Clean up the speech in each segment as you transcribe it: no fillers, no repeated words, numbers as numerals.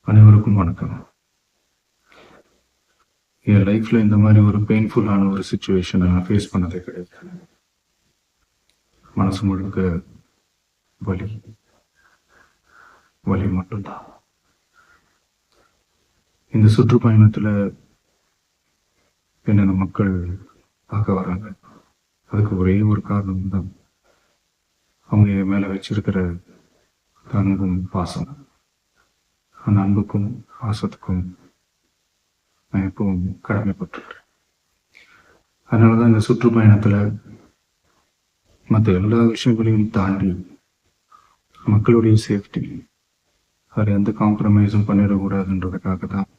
அனைவருக்கும் வணக்கம். என் லைஃப்ல இந்த மாதிரி ஒரு பெயின்ஃபுல்லான ஒரு சுச்சுவேஷனை நான் ஃபேஸ் பண்ணதே கிடையாது. மனசு முழுக்க வலி வலி மட்டும்தான். இந்த சுற்றுப்பயணத்துல என்னென்ன மக்கள் பார்க்க வராங்க, அதுக்கு ஒரே ஒரு காரணம் தான், அவங்க என் மேல வச்சிருக்கிற அன்பும் பாசம். அந்த அன்புக்கும் பாசத்துக்கும் நான் எப்பவும் கடமைப்பட்டிருக்கிறேன். அதனாலதான் இந்த சுற்றுப்பயணத்துல மற்ற எல்லா விஷயங்களையும் தாண்டி மக்களுடைய சேஃப்டி, அதில் எந்த காம்ப்ரமைஸும் பண்ணிடக்கூடாதுன்றதுக்காக தான்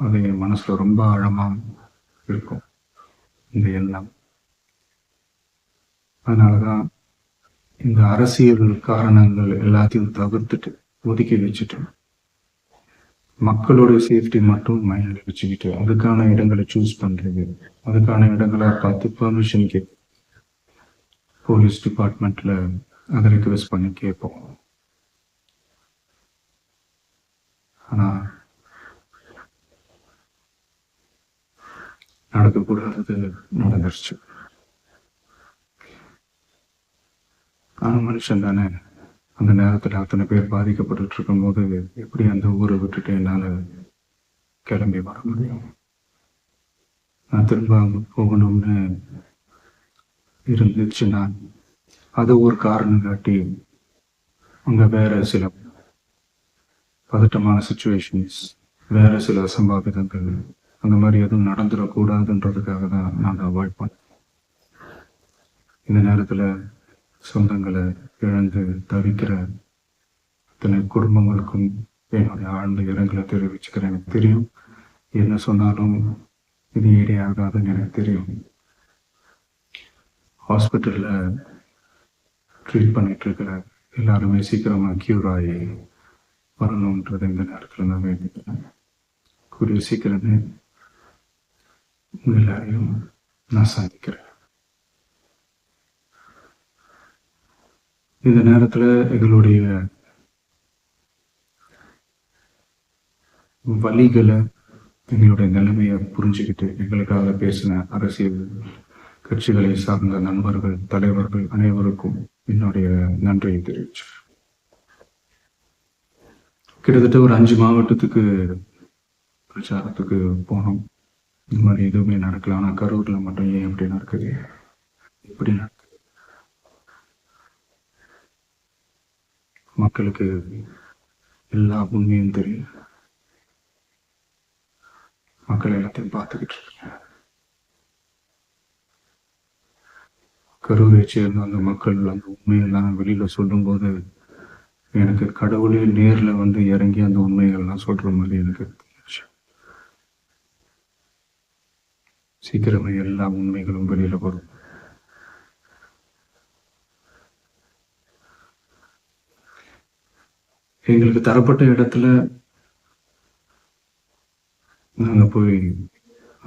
அது என் மனசுல ரொம்ப ஆழமா இருக்கும் இந்த எண்ணம். அதனாலதான் இந்த அரசியல் காரணங்கள் எல்லாத்தையும் தவிர்த்துட்டு ஒதுக்கி வச்சுட்டு மக்களுடைய சேஃப்டி மட்டும் மைண்ட்ல வச்சுக்கிட்டு அதுக்கான இடங்களை சூஸ் பண்றது, அதுக்கான இடங்களை பார்த்து பெர்மிஷன் கேட்போம். போலீஸ் டிபார்ட்மெண்ட்ல அதை ரிக்வெஸ்ட் பண்ணி கேட்போம். ஆனா நடக்கக்கூடாதது நடந்துருச்சு. ஆனா மனுஷன் தானே. அந்த நேரத்துல அத்தனை பேர் பாதிக்கப்பட்டு இருக்கும் போது எப்படி அந்த ஊரை விட்டுட்டு என்னால கிளம்பி வர முடியும்? நான் திரும்ப அங்க போகணும்னு இருந்துச்சுன்னா அது ஒரு காரணம் காட்டி அங்க வேற சில பதட்டமான சுச்சுவேஷன்ஸ், வேற சில அசம்பாவிதங்கள் அந்த மாதிரி எதுவும் நடந்துடக்கூடாதுன்றதுக்காக தான் நான் அவாய்ட் பண்ணேன். இந்த நேரத்துல சொந்தங்களை இழந்து தவிக்கிற அத்தனை குடும்பங்களுக்கும் என்னுடைய ஆழ்ந்த இரங்கலை தெரிவிச்சுக்கிறேன். எனக்கு தெரியும் என்ன சொன்னாலும் இது ஈடையாகாதுன்னு எனக்கு தெரியும். ஹாஸ்பிட்டல்ல ட்ரீட் பண்ணிட்டு இருக்கிற எல்லாருமே சீக்கிரமா கியூர் ஆகி வரணுன்றது இந்த நேரத்தில் நான் வேண்டிக்கிறேன். கூடிய சீக்கிரமே எல்லாரையும் நான் சந்திக்கிறேன். இந்த நேரத்துல எங்களுடைய வலிகளை, எங்களுடைய நிலைமையை புரிஞ்சுக்கிட்டு எங்களுக்காக பேசின அரசியல் கட்சிகளை சார்ந்த நண்பர்கள், தலைவர்கள் அனைவருக்கும் என்னுடைய நன்றியை தெரிவிச்சு, கிட்டத்தட்ட ஒரு 5 மாவட்டத்துக்கு பிரச்சாரத்துக்கு போனோம். இந்த மாதிரி எதுவுமே நடக்கல. ஆனா கரூர்ல மட்டும் ஏன் எப்படி நடக்குது, எப்படி நடக்குது? மக்களுக்கு எல்லா உண்மையும் தெரியும். மக்கள் எல்லாத்தையும் பார்த்துக்கிட்டு இருக்காங்க. கரூரை சேர்ந்த அந்த மக்கள் அந்த உண்மையெல்லாம் வெளியில சொல்லும் போது எனக்கு கடவுளே நேர்ல வந்து இறங்கி அந்த உண்மைகள்லாம் சொல்ற மாதிரி எனக்கு தெரிஞ்சு. சீக்கிரமே எல்லா உண்மைகளும் வெளியில வரும். எங்களுக்கு தரப்பட்ட இடத்துல நாங்க போய்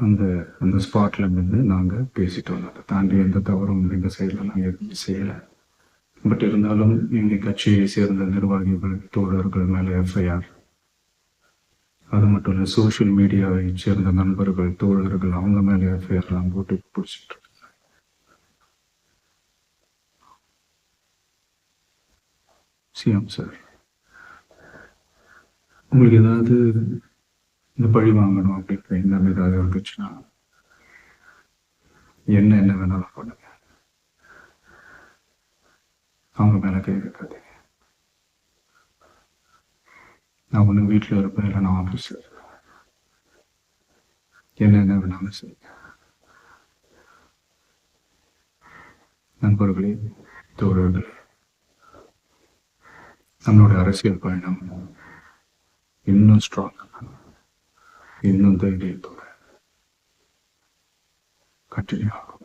அந்த அந்த ஸ்பாட்ல இருந்து நாங்க பேசிட்டோம். அதை தாண்டி எந்த தவறும் எங்க சைட்ல நாங்க எதுவும் செய்யல. பட் இருந்தாலும் எங்க கட்சியை சேர்ந்த நிர்வாகிகள், தோழர்கள் மேல எஃப்ஐஆர், அது மட்டும் இல்ல சோசியல் மீடியாவை சேர்ந்த நண்பர்கள், தோழர்கள் அவங்க மேல எஃப்ஐஆர்லாம் போட்டு பிடிச்சிட்டு இருக்காங்க. சிஎம் சார், உங்களுக்கு ஏதாவது இந்த பழி வாங்கணும் அப்படின்ற எண்ணம் ஏதாவது இருந்துச்சுன்னா என்ன வேணாலும் பண்ணுங்க. அவங்க மேல கை வைக்காதீங்க. நான் ஒண்ணு வீட்டில் இருப்பேன், இல்லை நான் ஆஃபீஸில் இருப்பேன். என்ன வேணாலும் செய்யுங்க. நண்பர்களே, தோழர்களே, நம்மளோட அரசியல் பயணம் இன்னும் ஸ்ட்ராங், இன்னும் தைரியத்தோட கண்டினியூ ஆகும்.